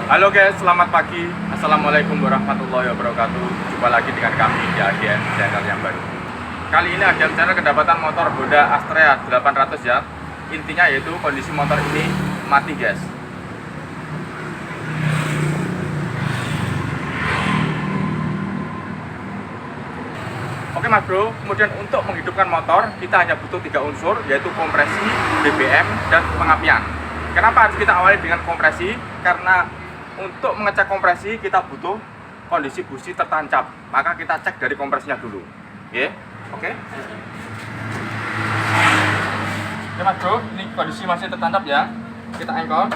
Halo guys, selamat pagi. Assalamualaikum warahmatullahi wabarakatuh. Jumpa lagi dengan kami di AGM channel yang baru. Kali ini AGM channel kedapatan motor Honda Astrea 800 ya. Intinya yaitu kondisi motor ini mati guys. Oke mas bro, kemudian untuk menghidupkan motor kita hanya butuh 3 unsur, yaitu kompresi, BBM, dan pengapian. Kenapa harus kita awali dengan kompresi? Karena untuk mengecek kompresi kita butuh kondisi busi tertancap, maka kita cek dari kompresinya dulu. Oke. Oke mas bro, ini kondisi masih tertancap ya. Kita engkol.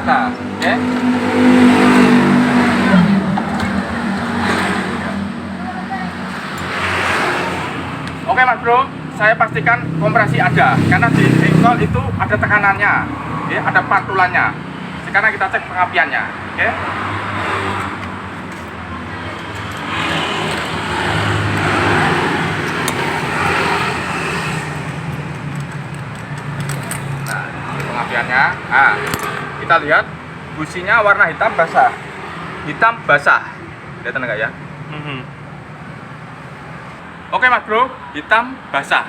Nah, oke. Oke mas bro, saya pastikan kompresi ada, karena di engkol itu ada tekanannya, ya, ada pantulannya. Sekarang kita cek pengapiannya, oke? Nah, ini pengapiannya. Nah, kita lihat businya warna hitam basah, lihat enggak ya? Oke mas bro, hitam basah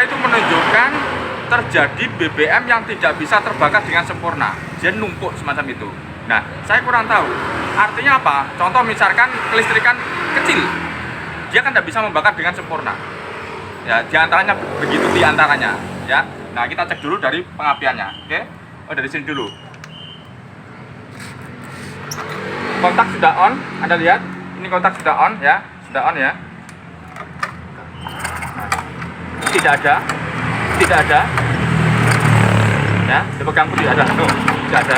itu menunjukkan terjadi BBM yang tidak bisa terbakar dengan sempurna, dia numpuk semacam itu. Nah, saya kurang tahu artinya apa. Contoh misalkan kelistrikan kecil, dia kan tidak bisa membakar dengan sempurna ya, diantaranya begitu, diantaranya ya. Nah, kita cek dulu dari pengapiannya, oke? Dari sini dulu. Kontak sudah on, Anda lihat ini kontak sudah on ya, tidak ada ya, dipegang pun tidak ada, tidak ada.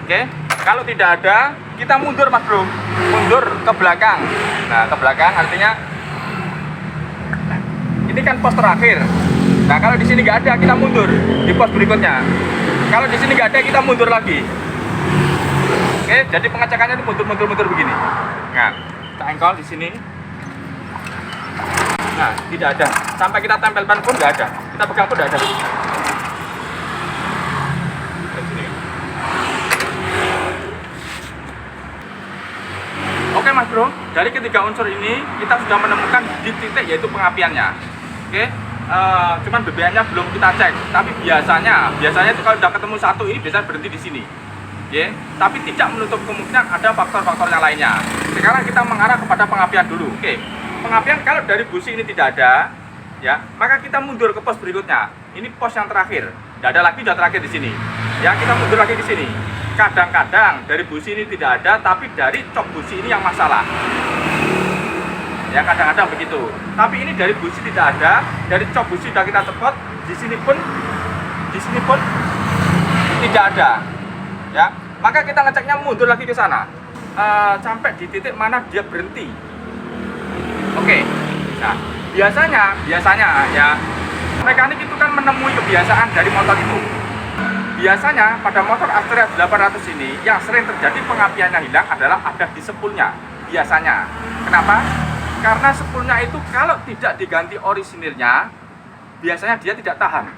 Oke, kalau tidak ada kita mundur mas bro, mundur ke belakang. Nah, ke belakang artinya ini kan pos terakhir. Nah, kalau di sini nggak ada kita mundur di pos berikutnya. Kalau di sini nggak ada kita mundur lagi. Oke, jadi pengecekannya itu mundur begini. Nah, kita engkol di sini. Nah, tidak ada. Sampai kita tempel ban pun nggak ada. Kita pegang pun nggak ada. Oke mas bro, dari ketiga unsur ini kita sudah menemukan di titik yaitu pengapiannya. Oke, cuman BBM-nya belum kita cek. Tapi biasanya itu kalau sudah ketemu satu ini biasanya berhenti di sini. Oke, tapi tidak menutup kemungkinan ada faktor-faktor yang lainnya. Sekarang kita mengarah kepada pengapian dulu. Oke. Pengapian kalau dari busi ini tidak ada, ya, maka kita mundur ke pos berikutnya. Ini pos yang terakhir. Tidak ada lagi, sudah terakhir di sini. Ya, kita mundur lagi ke sini. Kadang-kadang dari busi ini tidak ada, tapi dari cok busi ini yang masalah. Ya, kadang-kadang begitu. Tapi ini dari busi tidak ada, dari cok busi sudah kita copot, di sini pun tidak ada. Ya, maka kita ngeceknya mundur lagi ke sana. Sampai di titik mana dia berhenti. Oke, nah biasanya ya mekanik itu kan menemui kebiasaan dari motor itu. Biasanya pada motor Astrea 800 ini yang sering terjadi pengapiannya hilang adalah ada di sepulnya. Biasanya, kenapa? Karena sepulnya itu kalau tidak diganti orisinilnya, biasanya dia tidak tahan.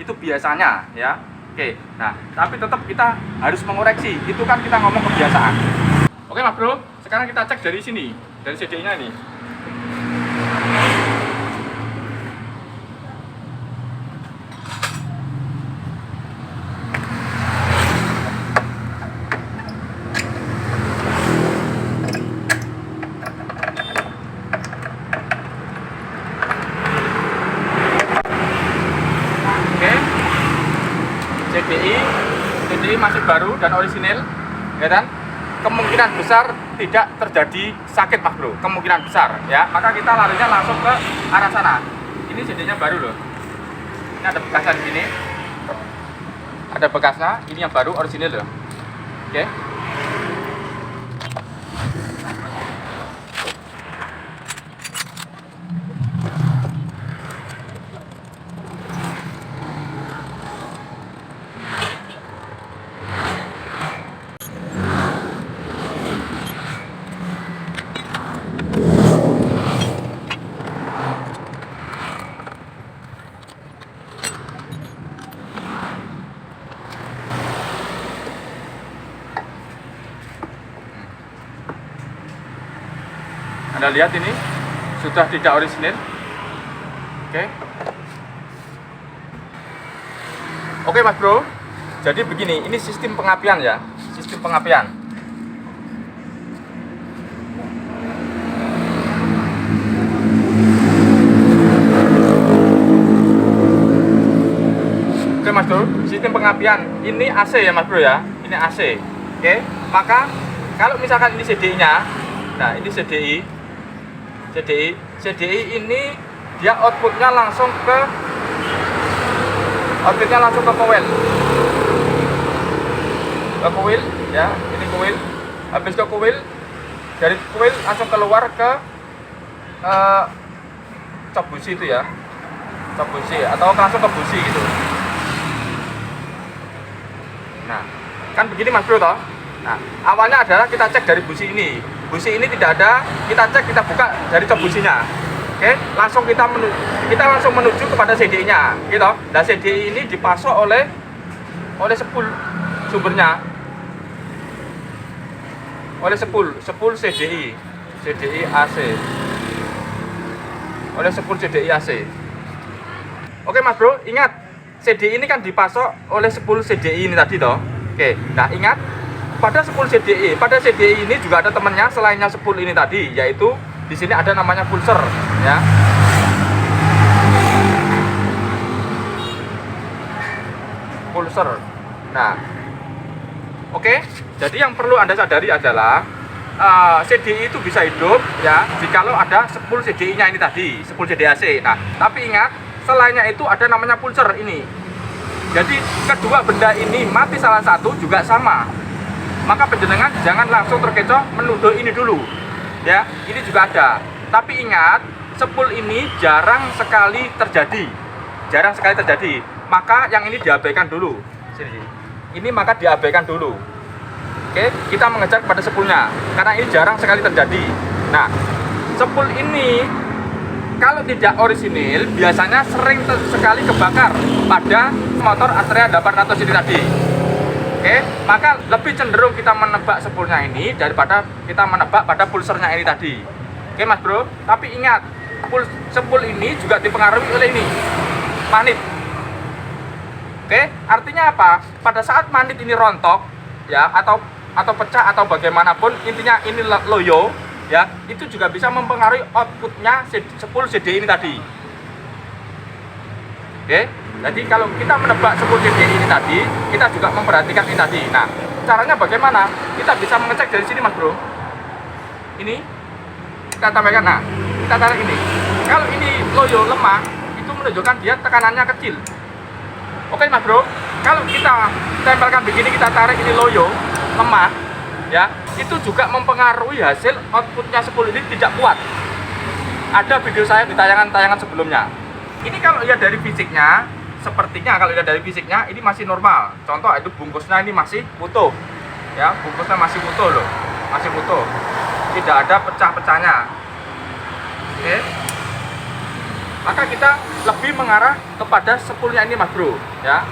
Itu biasanya ya. Oke, nah tapi tetap kita harus mengoreksi. Itu kan kita ngomong kebiasaan. Oke mas bro, sekarang kita cek dari sini, dari CDI-nya ini. CDI masih baru dan orisinil, ya kan? Kemungkinan besar tidak terjadi sakit mas bro, kemungkinan besar ya, maka kita larinya langsung ke arah sana. Ini CD-nya baru loh, ini ada bekasnya di sini, ada bekasnya, ini yang baru orisinil loh. Oke. Anda lihat ini sudah tidak orisinil. Oke. Oke Mas Bro. Jadi begini, ini sistem pengapian ya. Sistem pengapian. Oke Mas Bro, sistem pengapian ini AC ya Mas Bro ya. Ini AC. Oke. Maka kalau misalkan ini CDI-nya, nah ini CDI ini dia outputnya langsung ke coil ya, ini coil. Habis ke coil, dari coil langsung keluar ke cok busi itu ya, cok busi atau langsung ke busi gitu. Nah kan begini Mas Bro toh. Nah awalnya adalah kita cek dari busi ini tidak ada, kita cek, kita buka dari cok businya. Oke, langsung kita langsung menuju kepada CDI-nya, gitu. Nah, CDI ini dipasok oleh spool sumbernya, oleh spool CDI AC, oleh spool CDI AC. Oke, Mas Bro, ingat CDI ini kan dipasok oleh spool CDI ini tadi, toh. Oke, nah ingat pada spool CDI, ini juga ada temannya selainnya spool ini tadi, yaitu di sini ada namanya pulser ya. Pulser. Nah, oke. Jadi yang perlu Anda sadari adalah CDI itu bisa hidup ya jikalau ada spool CDI-nya ini tadi, spool CDI AC. Nah, tapi ingat selainnya itu ada namanya pulser ini. Jadi kedua benda ini mati salah satu juga sama. Maka penjenengan jangan langsung terkecoh menuduh ini dulu. Ya, ini juga ada. Tapi ingat, spool ini jarang sekali terjadi. Maka yang ini diabaikan dulu. Sini. Ini maka diabaikan dulu. Oke, kita mengejar pada spoolnya karena ini jarang sekali terjadi. Nah, spool ini kalau tidak orisinil biasanya sering sekali kebakar pada motor Astrea 800 ini tadi. Oke, maka lebih cenderung kita menebak spoolnya ini daripada kita menebak pada pulsernya ini tadi. Oke Mas Bro, tapi ingat spool ini juga dipengaruhi oleh ini manit. Oke, artinya apa? Pada saat manit ini rontok ya atau pecah atau bagaimanapun, intinya ini loyo ya, itu juga bisa mempengaruhi outputnya spool CD ini tadi. Oke, jadi kalau kita menebak spool CD ini tadi, kita juga memperhatikan ini tadi. Nah, caranya bagaimana? Kita bisa mengecek dari sini Mas Bro. Ini kita tambahkan, nah kita tarik ini. Kalau ini loyo lemah, itu menunjukkan dia tekanannya kecil. Oke Mas Bro, kalau kita tempelkan begini, kita tarik ini loyo lemah ya, itu juga mempengaruhi hasil outputnya spool ini tidak kuat. Ada video saya di tayangan-tayangan sebelumnya. Ini kalau lihat dari fisiknya, sepertinya kalau lihat dari fisiknya ini masih normal. Contoh itu bungkusnya ini masih utuh ya, bungkusnya masih utuh loh, masih utuh, tidak ada pecah-pecahnya. Oke, maka kita lebih mengarah kepada spoolnya ini Mas Bro ya.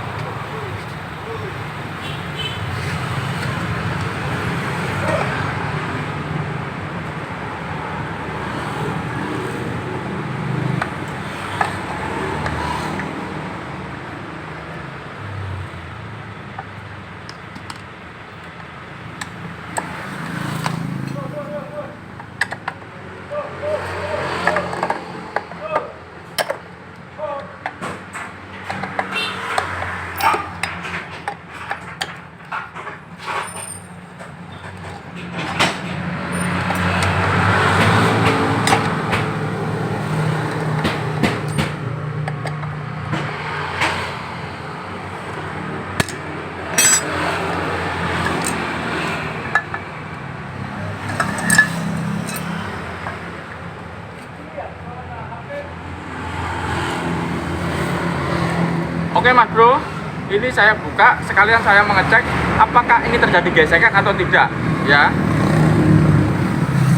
Oke Mas Bro, ini saya buka sekalian saya mengecek apakah ini terjadi gesekan atau tidak ya.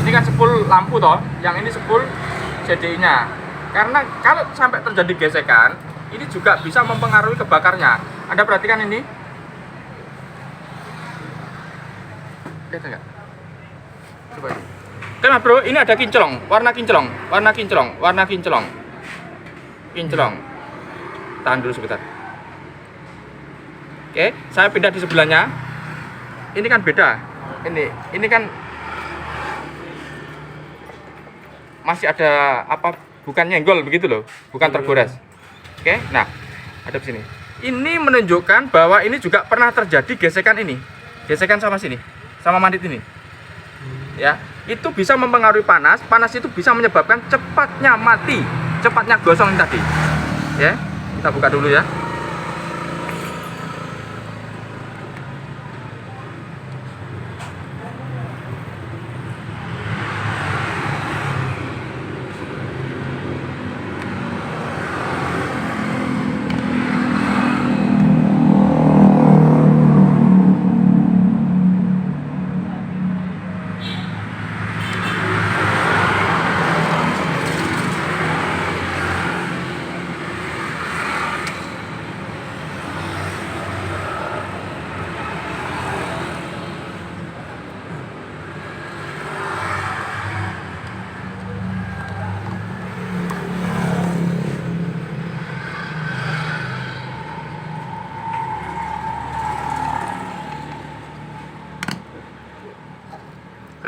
Ini kan spool lampu toh, yang ini spool CDI nya. Karena kalau sampai terjadi gesekan, ini juga bisa mempengaruhi kebakarnya. Anda perhatikan ini, lihat enggak? Coba ini. Oke Mas Bro, ini ada kinclong, warna kinclong, warna kinclong, warna kinclong. Kinclong. Tahan dulu sebentar. Oke, saya pindah di sebelahnya. Ini kan beda. Ini kan masih ada apa? Bukan nyenggol begitu loh, bukan tergores. Oke, nah ada di sini. Ini menunjukkan bahwa ini juga pernah terjadi gesekan ini, gesekan sama sini, sama manit ini. Ya, itu bisa mempengaruhi panas. Panas itu bisa menyebabkan cepatnya mati, cepatnya gosong ini tadi. Ya, kita buka dulu ya.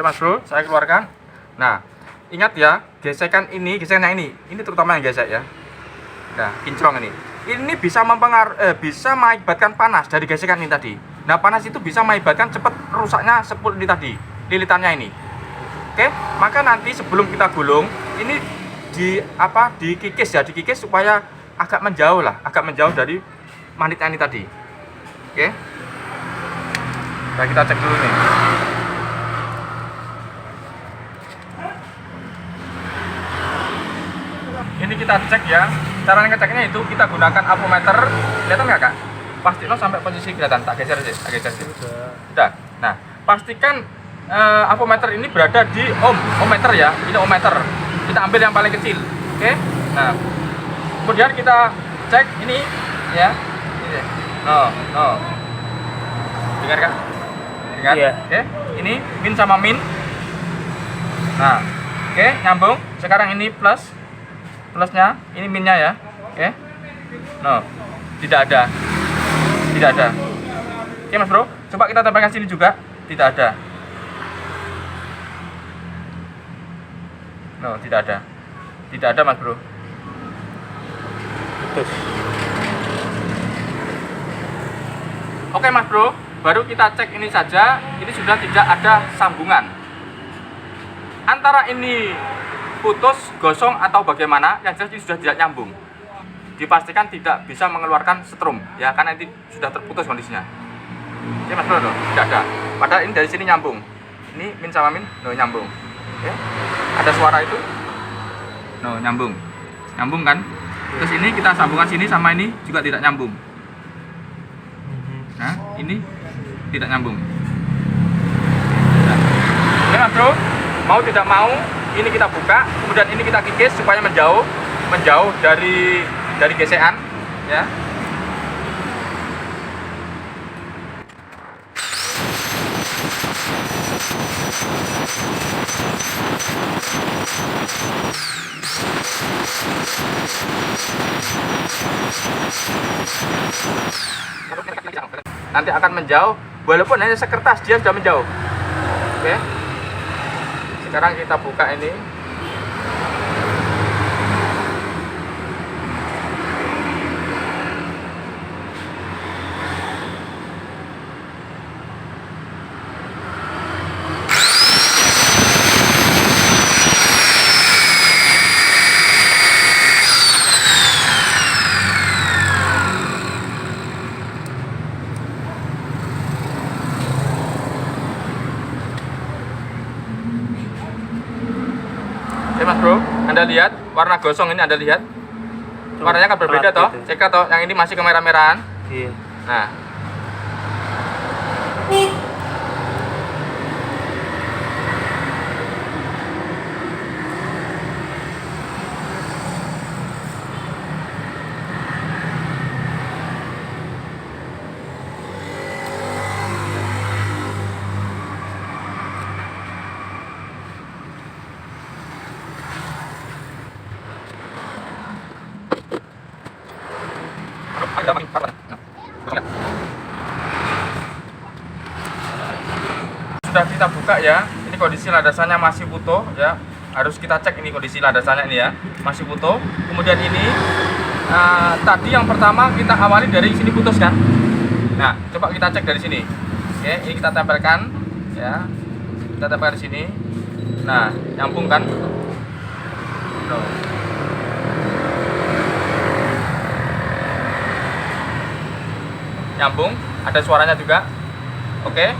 Oke Mas Bro, saya keluarkan. Nah, ingat ya, gesekan yang ini terutama yang gesek ya. Nah, kinclong ini bisa bisa mengakibatkan panas dari gesekan ini tadi. Nah, panas itu bisa mengakibatkan cepat rusaknya sepul ini tadi, lilitannya ini. Oke, maka nanti sebelum kita gulung, ini dikikis supaya agak menjauh dari manitnya ini tadi. Oke. Nah, kita cek dulu nih. Ini kita cek ya. Cara ngeceknya itu kita gunakan avometer. Kelihatan nggak Kak? Pastikan sampai posisi kelihatan. Tak geser aja. Sudah. Nah, pastikan avometer ini berada di ohmmeter ya. Ini ohmmeter. Kita ambil yang paling kecil. Oke. Nah, kemudian kita cek ini ya. Ini. Dengar Kak? Dengar? Iya. Oke. Ini min sama min. Nah, oke, nyambung. Sekarang ini plusnya, ini minnya ya. Oke. No. Tidak ada. Oke Mas Bro, coba kita tempelkan sini juga. Tidak ada. No, tidak ada Mas Bro. Putus. Oke Mas Bro, baru kita cek ini saja. Ini sudah tidak ada sambungan. Antara ini putus, gosong atau bagaimana, yang jelas ini sudah tidak nyambung. Dipastikan tidak bisa mengeluarkan setrum ya, karena ini sudah terputus kondisinya. Oke Mas Bro, tidak ada. Padahal ini dari sini nyambung. Ini min sama min, nyambung. Oke. Ada suara itu. Nyambung. Nyambung kan? Terus ini kita sambungkan sini sama ini juga tidak nyambung. Nah, ini tidak nyambung. Nah. Oke Mas Bro, mau tidak mau ini kita buka, kemudian ini kita kikis supaya menjauh dari gesekan ya. Nanti akan menjauh, walaupun hanya sekertas dia sudah menjauh. Oke. Sekarang kita buka ini. Oke Mas Bro, Anda lihat warna gosong ini, Anda lihat warnanya kan berbeda toh. Cek toh, yang ini masih kemerah-merahan. Iya. Nah, Sudah kita buka ya, ini kondisi landasannya masih utuh ya, harus kita cek ini kondisi landasannya ini ya, masih utuh. Kemudian ini tadi yang pertama kita awali dari sini putus kan, nah coba kita cek dari sini. Oke, ini kita tempelkan ya, kita tempelkan di sini, nah nyambung kan. Nyambung, ada suaranya juga. Oke.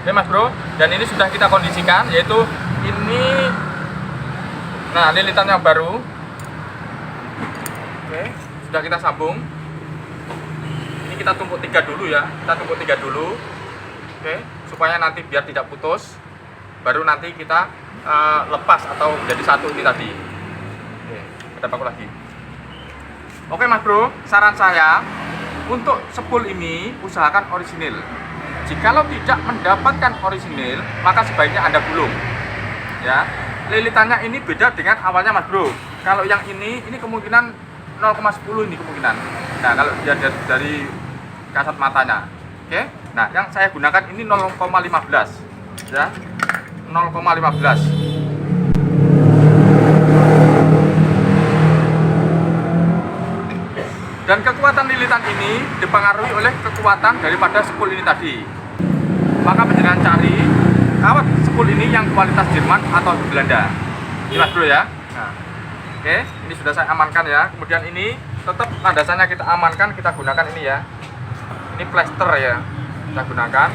Oke Mas Bro, dan ini sudah kita kondisikan, yaitu ini, nah lilitan yang baru. Oke, sudah kita sambung. Ini kita tumpuk 3 dulu ya, kita tumpuk 3 dulu. Oke, supaya nanti biar tidak putus, baru nanti kita lepas atau jadi satu ini tadi. Oke, ada paku lagi. Oke Mas Bro, saran saya untuk spool ini usahakan orisinil. Jikalau tidak mendapatkan orisinil, maka sebaiknya Anda gulung. Ya, lilitannya ini beda dengan awalnya Mas Bro. Kalau yang ini kemungkinan 0,10 ini kemungkinan. Nah, kalau dia dari kasat matanya. Oke. Nah, yang saya gunakan ini 0,15 ya. 0,15. Dan kekuatan lilitan ini dipengaruhi oleh kekuatan daripada spool ini tadi. Maka penjenengan cari kawat spool ini yang kualitas Jerman atau Belanda. Ini Mas Bro ya. Nah, oke, ini sudah saya amankan ya. Kemudian ini tetap landasannya kita amankan, kita gunakan ini ya. Ini plester ya, kita gunakan.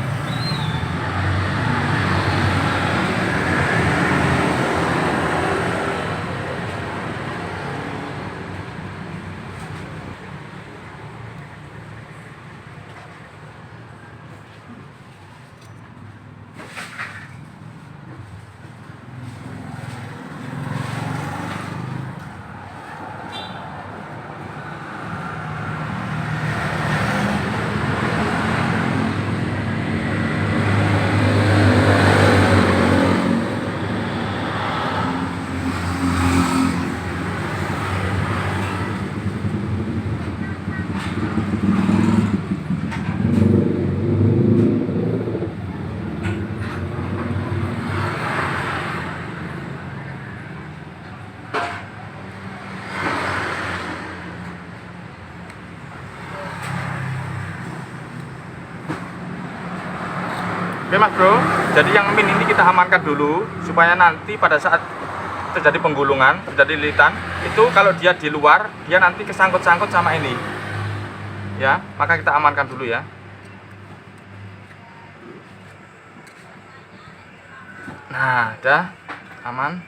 Oke Mas Bro, jadi yang min ini kita amankan dulu supaya nanti pada saat terjadi penggulungan, terjadi lilitan, itu kalau dia di luar, dia nanti kesangkut-sangkut sama ini. Ya, maka kita amankan dulu ya. Nah, udah aman.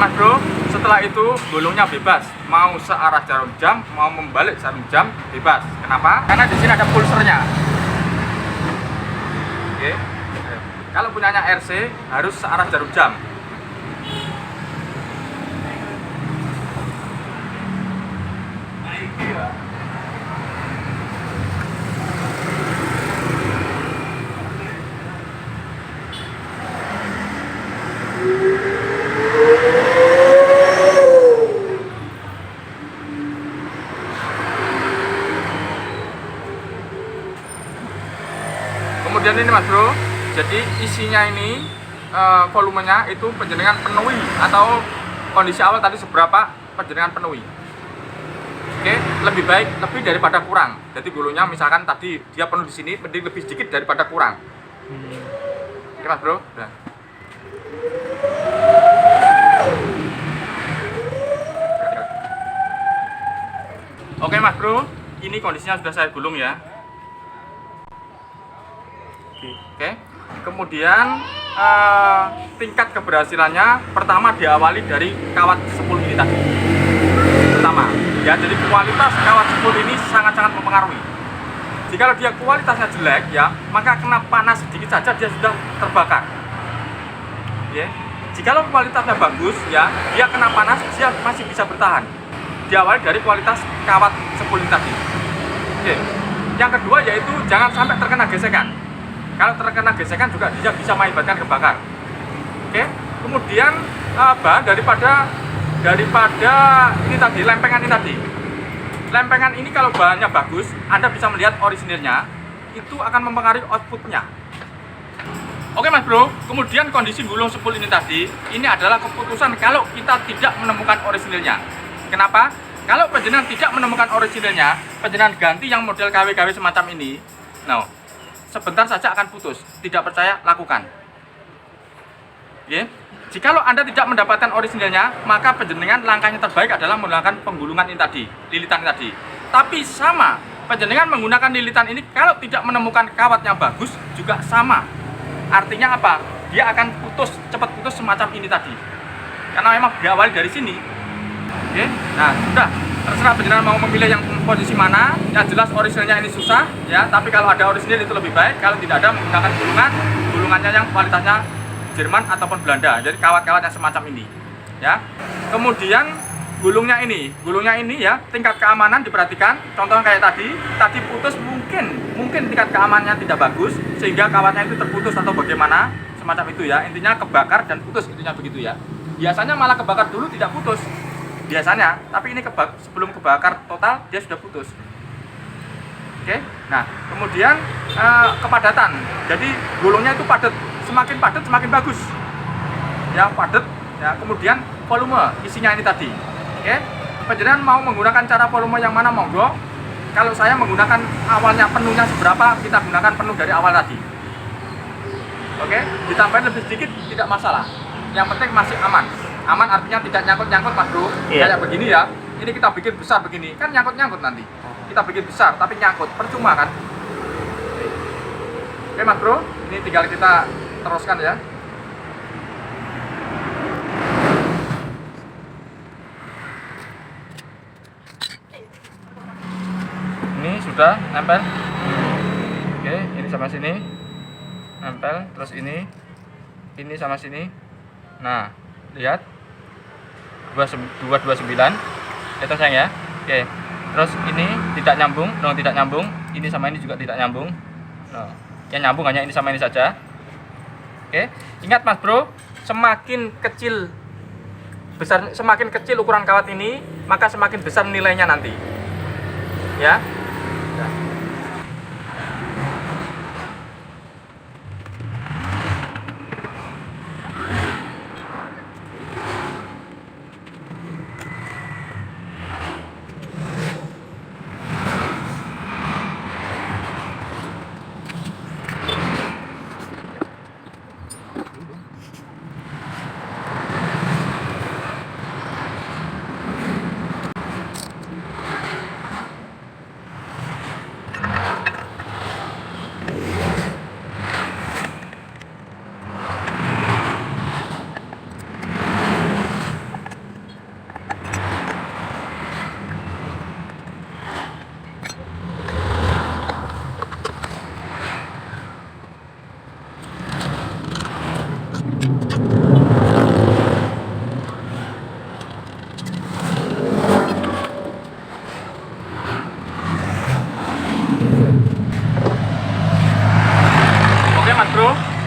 Mas Bro, setelah itu gulungnya bebas, mau searah jarum jam, mau membalik jarum jam, bebas. Kenapa? Karena di sini ada pulsernya. Oke. Kalau punyanya RC harus searah jarum jam. Kemudian ini Mas Bro, jadi isinya ini volumenya itu penjenengan penuhi atau kondisi awal tadi seberapa penjenengan penuhi. Oke, lebih baik lebih daripada kurang. Jadi gulungnya misalkan tadi dia penuh di sini, mending lebih sedikit daripada kurang. Oke Mas Bro, udah. Oke Mas Bro, ini kondisinya sudah saya gulung ya. Oke, kemudian tingkat keberhasilannya pertama diawali dari kawat spool ini tadi. Pertama, ya, jadi kualitas kawat spool ini sangat-sangat mempengaruhi. Jika dia kualitasnya jelek, ya, maka kena panas sedikit saja dia sudah terbakar. Ya. Jika kualitasnya bagus, ya, dia kena panas dia masih bisa bertahan. Diawali dari kualitas kawat spool ini tadi. Oke. Yang kedua yaitu jangan sampai terkena gesekan. Kalau terkena gesekan juga dia bisa mengakibatkan kebakar. Oke. Kemudian bahan daripada ini tadi, lempengan ini tadi. Lempengan ini kalau bahannya bagus, Anda bisa melihat orisinilnya, itu akan mempengaruhi outputnya. Oke Mas Bro, kemudian kondisi gulung spool ini tadi, ini adalah keputusan kalau kita tidak menemukan orisinilnya. Kenapa? Kalau penjenengan tidak menemukan orisinilnya, penjenengan ganti yang model KW-KW semacam ini, nah, sebentar saja akan putus. Tidak percaya, lakukan. Oke. Jikalau Anda tidak mendapatkan orisinilnya, maka penjenengan langkahnya terbaik adalah menggunakan penggulungan ini tadi, lilitan ini tadi. Tapi sama, penjenengan menggunakan lilitan ini kalau tidak menemukan kawat yang bagus juga sama. Artinya apa? Dia akan putus, cepat putus semacam ini tadi. Karena memang diawali dari sini. Oke. Nah, sudah. Terserah penjenengan mau memilih yang posisi mana. Yang jelas orisinilnya ini susah, ya. Tapi kalau ada orisinil itu lebih baik. Kalau tidak ada, menggunakan gulungannya yang kualitasnya Jerman ataupun Belanda, jadi kawat-kawat yang semacam ini, ya. Kemudian gulungnya ini ya, tingkat keamanan diperhatikan. Contohnya kayak tadi putus, mungkin tingkat keamanannya tidak bagus sehingga kawatnya itu terputus atau bagaimana semacam itu ya. Intinya kebakar dan putus, intinya begitu ya. Biasanya malah kebakar dulu tidak putus biasanya, tapi ini sebelum kebakar total dia sudah putus. Oke. Nah, kemudian kepadatan. Jadi gulungnya itu padat. Semakin padat semakin bagus. Ya, padat. Ya, kemudian volume isinya ini tadi. Oke. Penjenengan mau menggunakan cara volume yang mana monggo. Kalau saya menggunakan awalnya penuhnya seberapa, kita gunakan penuh dari awal tadi. Oke, ditambahin lebih sedikit tidak masalah. Yang penting masih aman. Aman artinya tidak nyangkut-nyangkut Mas Bro. Iya. Kayak begini ya. Ini kita bikin besar begini, kan nyangkut-nyangkut nanti. Kita bikin besar tapi nyangkut, percuma kan? Oke Mas Bro, ini tinggal kita teruskan ya. Ini sudah nempel. Oke, ini sama sini nempel, terus ini sama sini. Nah, lihat 229 itu sayang ya. Oke, terus ini tidak nyambung, tidak nyambung. Ini sama ini juga tidak nyambung. Nah, yang nyambung hanya ini sama ini saja. Oke, ingat Mas Bro, semakin kecil ukuran kawat ini, maka semakin besar nilainya nanti. Ya.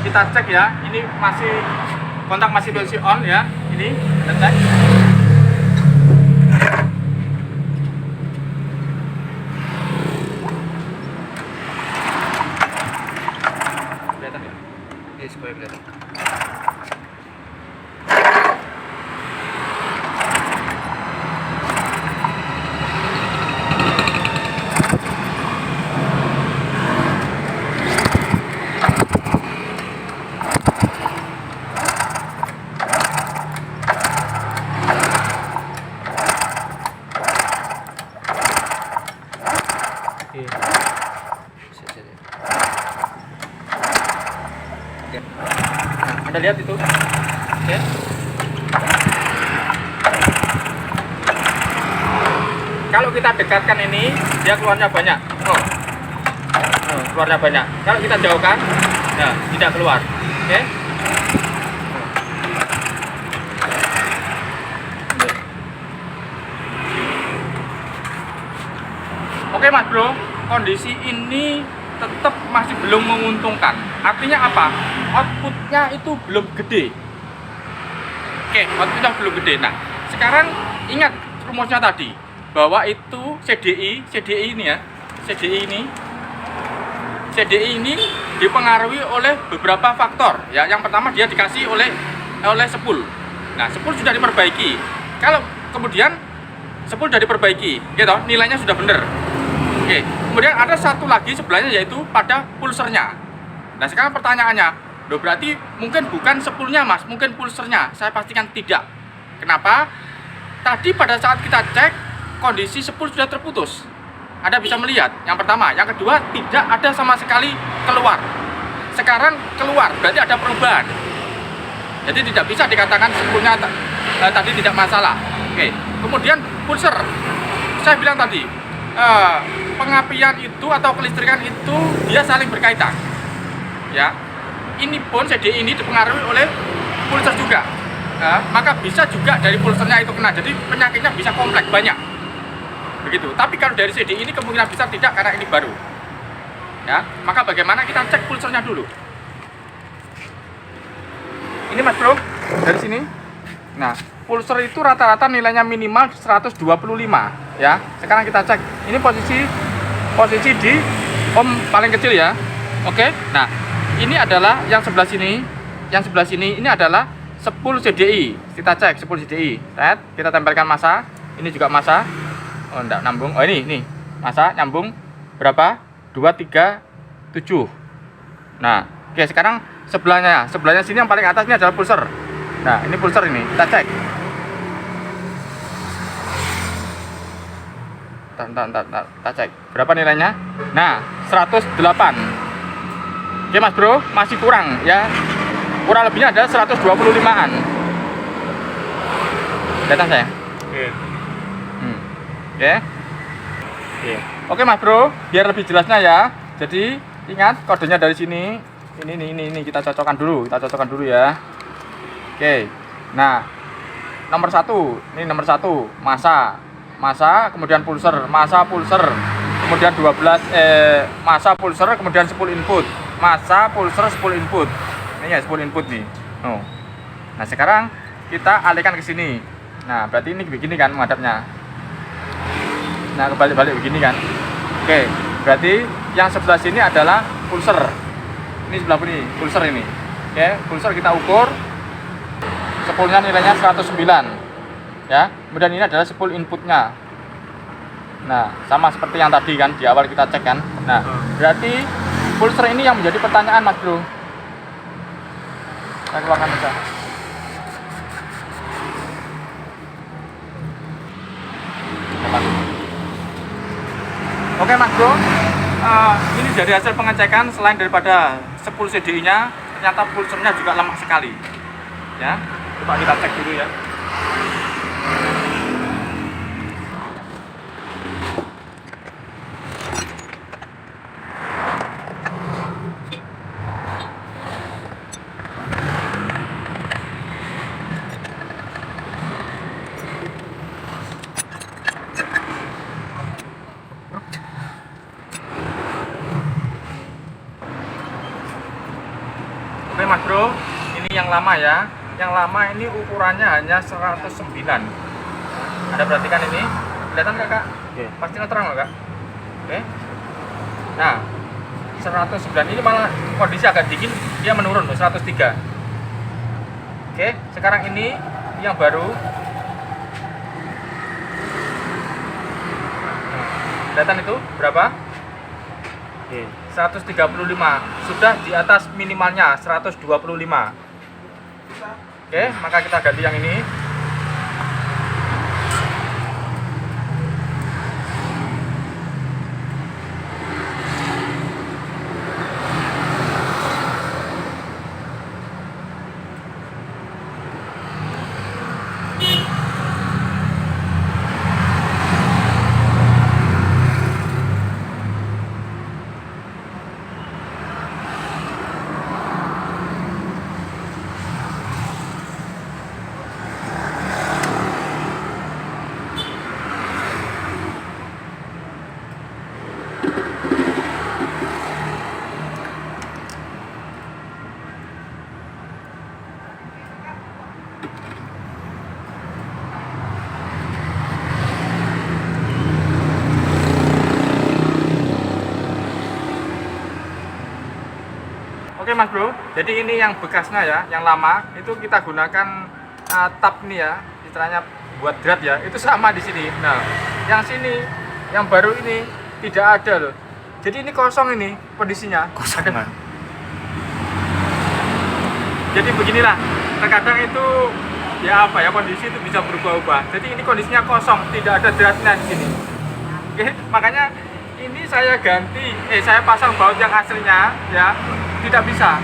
Kita cek ya, ini kontak masih posisi on ya. Ini kita cek. Kelihatan ya? Ini supaya kelihatan. Anda lihat itu. Oke. Kalau kita dekatkan ini, dia keluarnya banyak. Keluarnya banyak. Kalau kita jauhkan, nah tidak keluar. Oke. Oke Mas Bro, kondisi ini tetap masih belum menguntungkan. Artinya apa? Outputnya itu belum gede. Oke, outputnya belum gede. Nah, sekarang ingat rumusnya tadi bahwa itu CDI ini ya, CDI ini dipengaruhi oleh beberapa faktor. Ya, yang pertama dia dikasih oleh spool. Nah, spool sudah diperbaiki. Kalau kemudian spool sudah diperbaiki, gitu, nilainya sudah benar. Oke, kemudian ada satu lagi sebelahnya yaitu pada pulsernya. Nah sekarang pertanyaannya, loh berarti mungkin bukan spoolnya Mas, mungkin pulsernya. Saya pastikan tidak. Kenapa? Tadi pada saat kita cek kondisi spool sudah terputus. Anda bisa melihat, yang pertama, yang kedua tidak ada sama sekali keluar. Sekarang keluar, berarti ada perubahan. Jadi tidak bisa dikatakan spoolnya tadi tidak masalah. Oke, kemudian pulser, saya bilang tadi. Pengapian itu atau kelistrikan itu dia saling berkaitan ya. Ini pun CDI ini dipengaruhi oleh pulser juga, maka bisa juga dari pulsernya itu kena, jadi penyakitnya bisa kompleks banyak begitu. Tapi kalau dari CDI ini kemungkinan besar tidak, karena ini baru ya. Maka bagaimana kita cek pulsernya dulu. Ini Mas Bro, dari sini. Nah, pulser itu rata-rata nilainya minimal 125 ya. Sekarang kita cek. Ini posisi di ohm paling kecil ya. Oke. Nah, ini adalah yang sebelah sini. Yang sebelah sini ini adalah spool CDI. Kita cek spool CDI. Lihat, kita tempelkan massa. Ini juga massa. Oh, enggak nyambung. Oh, ini massa nyambung berapa? 237. Nah, oke, sekarang sebelahnya sini yang paling atas ini adalah pulser. Nah, ini pulser ini, kita cek. Kita cek. Berapa nilainya? Nah, 108. Oke Mas Bro, masih kurang ya. Kurang lebihnya ada 125-an. Kelihatan saya? Oke. Oke Mas Bro, biar lebih jelasnya ya. Jadi, ingat kodenya dari sini. Ini kita cocokkan dulu ya. Oke, nah nomor 1, ini nomor 1 massa, kemudian pulser, massa pulser, kemudian 12 massa pulser, kemudian spool input, massa pulser spool input. Ini ya spool input nih. Oh. Nah sekarang kita alihkan ke sini. Nah berarti ini begini kan menghadapnya. Nah kebalik-balik begini kan. Oke, berarti yang sebelah sini adalah pulser. Ini sebelah sini pulser ini. Oke, pulser kita ukur. Spoolnya nilainya 109 ya. Kemudian ini adalah spool inputnya. Nah sama seperti yang tadi kan di awal kita cek kan. Nah berarti pulser ini yang menjadi pertanyaan Mas Bro. Saya keluarkan saja. Oke Mas Bro, ini dari hasil pengecekan, selain daripada spool CDI nya, ternyata pulsernya juga lemah sekali ya. Coba kita cek dulu ya. Oke Mas Bro, ini yang lama ya. Yang lama ini ukurannya hanya 109. Anda perhatikan ini, kelihatan nggak Kak? Oke. Pasti terang loh Kak. Oke. Nah, 109 ini malah kondisi agak dingin, dia menurun ke 103. Oke, sekarang ini yang baru. Kelihatan itu berapa? 135, sudah di atas minimalnya 125. Oke, maka kita ganti yang ini. Oke Mas Bro, jadi ini yang bekasnya ya, yang lama itu kita gunakan tab nih ya, istilahnya buat drat ya, itu sama di sini. Nah, yang sini, yang baru ini tidak ada loh. Jadi ini kosong ini kondisinya. Kosong. Jadi beginilah, terkadang itu ya apa ya, kondisi itu bisa berubah-ubah. Jadi ini kondisinya kosong, tidak ada dratnya di sini. Oke, makanya ini saya ganti, saya pasang baut yang aslinya ya, tidak bisa.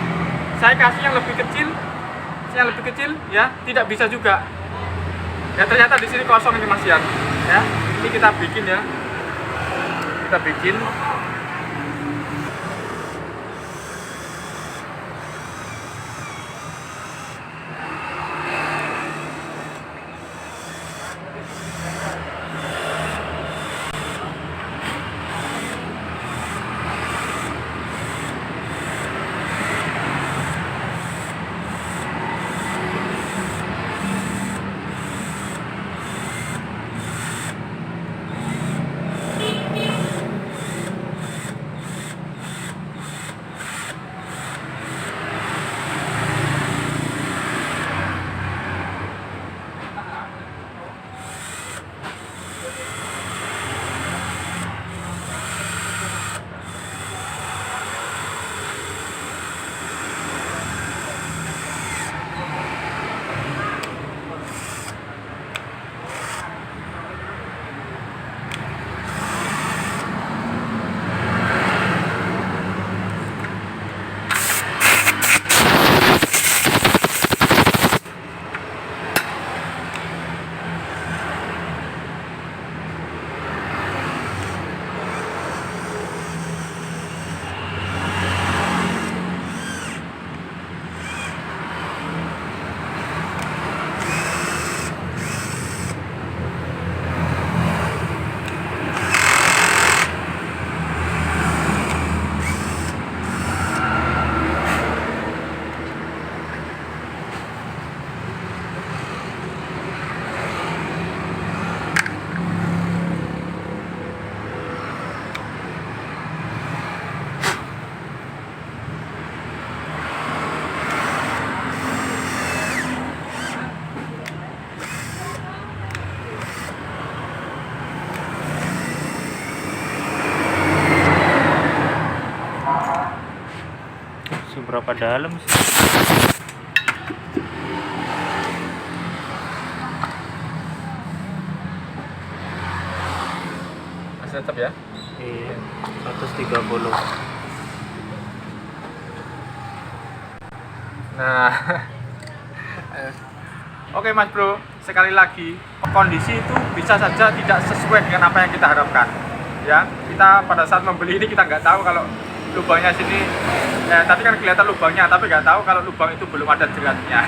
Saya kasih yang lebih kecil ya, tidak bisa juga. Ya ternyata di sini kosong ini Mas Yan. Ya, ini kita bikin ya. Kita bikin. Seberapa dalam sih? Masih tetap ya. Iya, 130. Nah, oke Mas Bro, sekali lagi kondisi itu bisa saja tidak sesuai dengan apa yang kita harapkan. Ya, kita pada saat membeli ini kita nggak tahu kalau lubangnya sini, tadi kan kelihatan lubangnya, tapi nggak tahu kalau lubang itu belum ada jeratnya.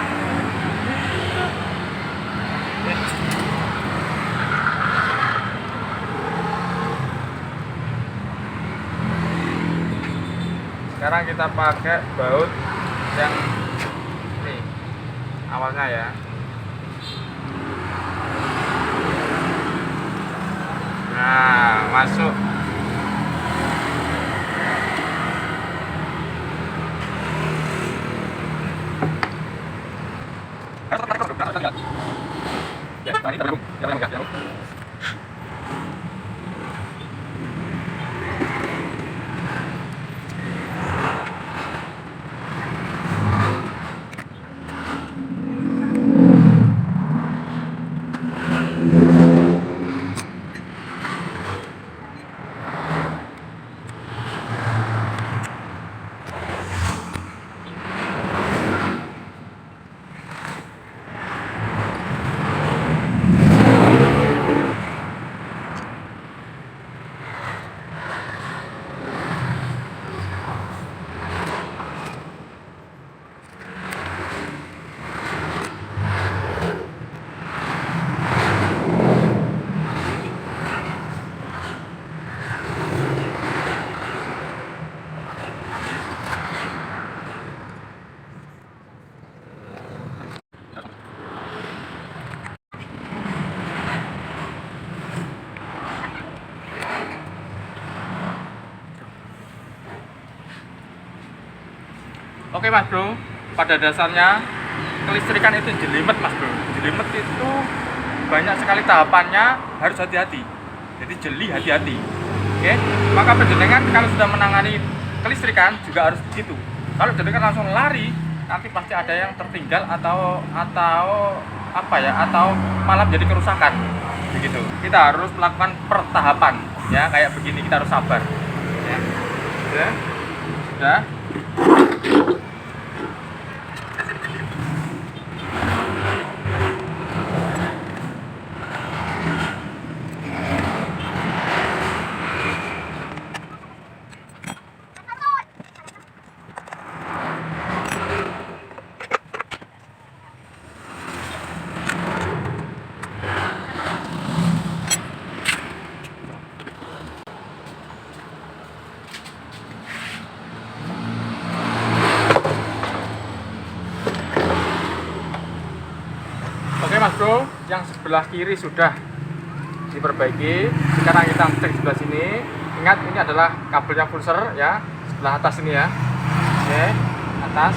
Sekarang kita pakai baut yang ini awalnya ya. Nah, masuk. Oke Mas Bro, pada dasarnya kelistrikan itu jelimet Mas Bro. Jelimet itu banyak sekali tahapannya, harus hati-hati. Jadi jeli hati-hati. Oke, maka penjenengan kalau sudah menangani kelistrikan juga harus begitu. Kalau jenengan langsung lari, nanti pasti ada yang tertinggal atau apa ya, atau malah menjadi kerusakan. Begitu. Kita harus melakukan pertahapan, ya kayak begini, kita harus sabar. Ya. Sudah. Oke Mas Bro, yang sebelah kiri sudah diperbaiki. Sekarang kita cek sebelah sini. Ingat ini adalah kabelnya pulser ya, sebelah atas ini ya. Oke, atas.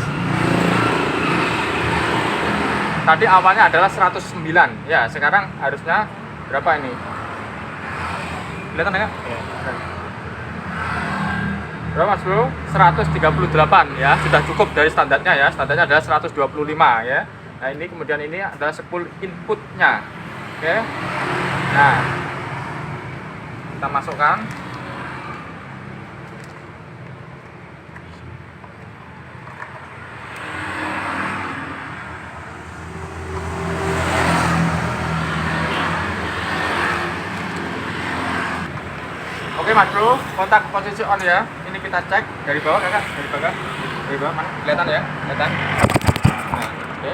Tadi awalnya adalah 109 ya, sekarang harusnya berapa ini? Kelihatan enggak? Ya. Berapa Mas Bro? 138 ya, sudah cukup dari standarnya ya. Standarnya adalah 125 ya. Nah ini kemudian ini adalah spool inputnya. Oke. Nah, kita masukkan. Oke Mas Bro, kontak posisi on ya. Ini kita cek dari bawah kakak, dari bawah mana? Kelihatan ya, kelihatan. Nah, oke.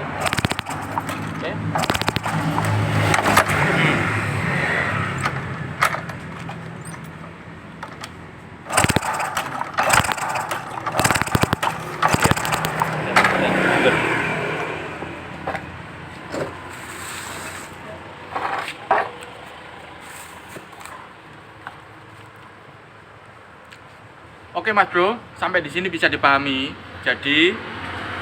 Oke. Oke Mas Bro, sampai di sini bisa dipahami. Jadi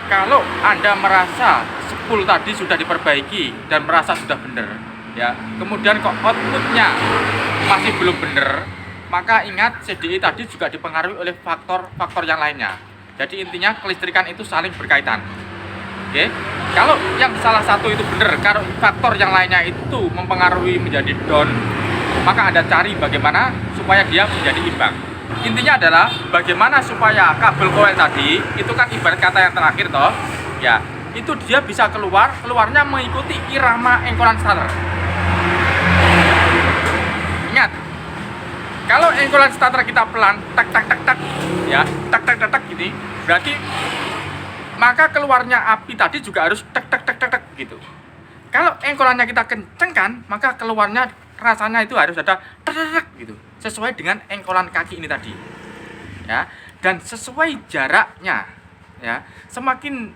kalau Anda merasa spool tadi sudah diperbaiki dan merasa sudah benar, ya, kemudian kok outputnya masih belum benar, maka ingat CDI tadi juga dipengaruhi oleh faktor-faktor yang lainnya. Jadi intinya kelistrikan itu saling berkaitan. Oke, kalau yang salah satu itu benar, kalau faktor yang lainnya itu mempengaruhi menjadi down, maka Anda cari bagaimana supaya dia menjadi imbang. Intinya adalah bagaimana supaya kabel koil tadi itu kan ibarat kata yang terakhir toh, ya, itu dia bisa keluarnya mengikuti irama engkolan starter. Ingat, kalau engkolan starter kita pelan, tak tak tak tak, ya, tak tak tak tak gini, berarti maka keluarnya api tadi juga harus tak tak tak tak tak gitu. Kalau engkolannya kita kencengkan, maka keluarnya rasanya itu harus ada tak tak tak gitu, sesuai dengan engkolan kaki ini tadi, ya, dan sesuai jaraknya, ya, semakin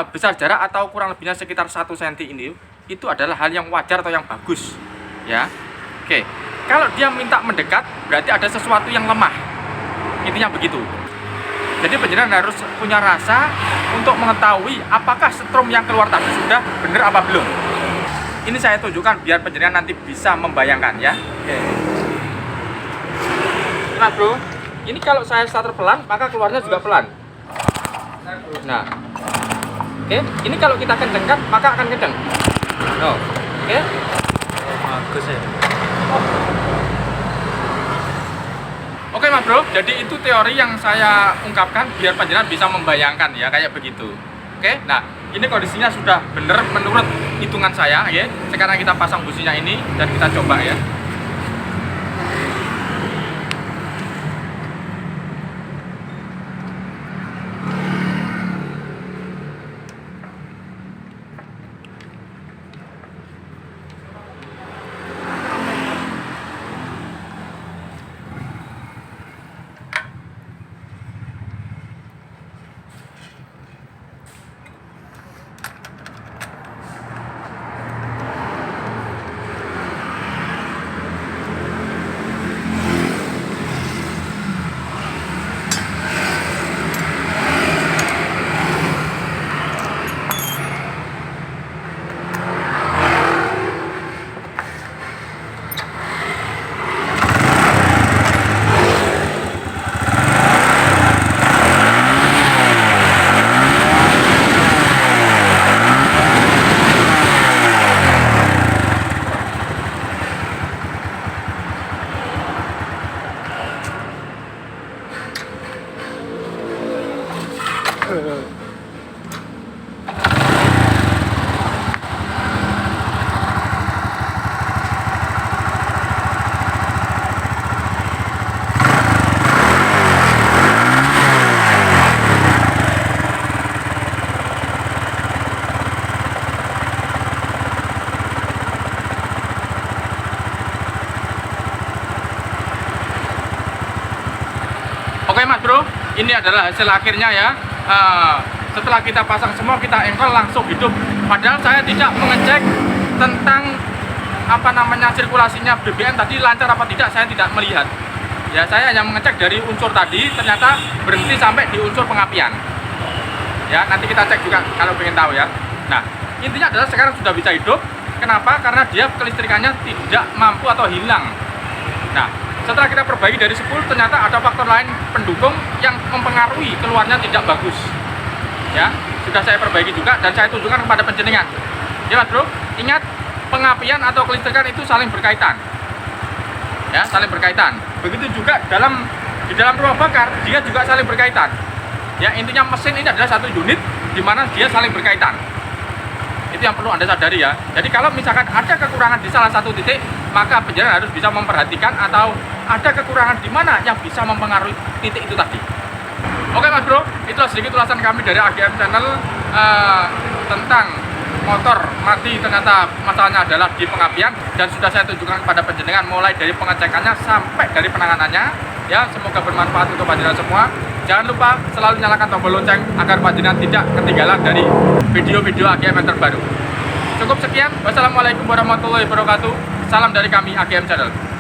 besar jarak atau kurang lebihnya sekitar 1 cm ini, itu adalah hal yang wajar atau yang bagus, ya. Oke, kalau dia minta mendekat, berarti ada sesuatu yang lemah, intinya begitu. Jadi penjenengan harus punya rasa untuk mengetahui apakah setrum yang keluar tadi sudah benar apa belum. Ini saya tunjukkan biar penjenengan nanti bisa membayangkan ya. Oke. Nah bro, ini kalau saya starter pelan, maka keluarnya juga pelan. Nah, oke. Ini kalau kita kencengkan, maka akan kenceng. No, oke. Bagus ya. Oke mas bro, jadi itu teori yang saya ungkapkan biar penjenengan bisa membayangkan ya kayak begitu. Oke, nah ini kondisinya sudah benar menurut hitungan saya ya. Sekarang kita pasang businya ini dan kita coba ya. Oke Mas Bro, ini adalah hasil akhirnya ya. Setelah kita pasang semua, kita engkol langsung hidup. Padahal saya tidak mengecek tentang sirkulasinya BBM tadi lancar apa tidak, saya tidak melihat. Ya, saya hanya mengecek dari unsur tadi, ternyata berhenti sampai di unsur pengapian. Ya, nanti kita cek juga kalau pengen tahu ya. Nah, intinya adalah sekarang sudah bisa hidup. Kenapa? Karena dia kelistrikannya tidak mampu atau hilang. Nah, setelah kita perbaiki dari spool, ternyata ada faktor lain pendukung yang mempengaruhi keluarnya tidak bagus. Ya, sudah saya perbaiki juga dan saya tunjukkan kepada penjenengan. Ya Mas Bro, ingat pengapian atau kelistrikan itu saling berkaitan. Ya, saling berkaitan. Begitu juga di dalam rumah bakar, dia juga saling berkaitan. Ya, intinya mesin ini adalah satu unit di mana dia saling berkaitan. Itu yang perlu Anda sadari ya. Jadi kalau misalkan ada kekurangan di salah satu titik, maka penjenengan harus bisa memperhatikan atau ada kekurangan di mana yang bisa mempengaruhi titik itu tadi. Oke Mas Bro, itulah sedikit ulasan kami dari AGM Channel tentang motor mati. Ternyata masalahnya adalah di pengapian dan sudah saya tunjukkan kepada penjenengan mulai dari pengecekannya sampai dari penanganannya. Ya, semoga bermanfaat untuk panjenengan semua. Jangan lupa selalu nyalakan tombol lonceng agar panjenengan tidak ketinggalan dari video-video AGM yang terbaru. Cukup sekian. Wassalamualaikum warahmatullahi wabarakatuh. Salam dari kami AGM Channel.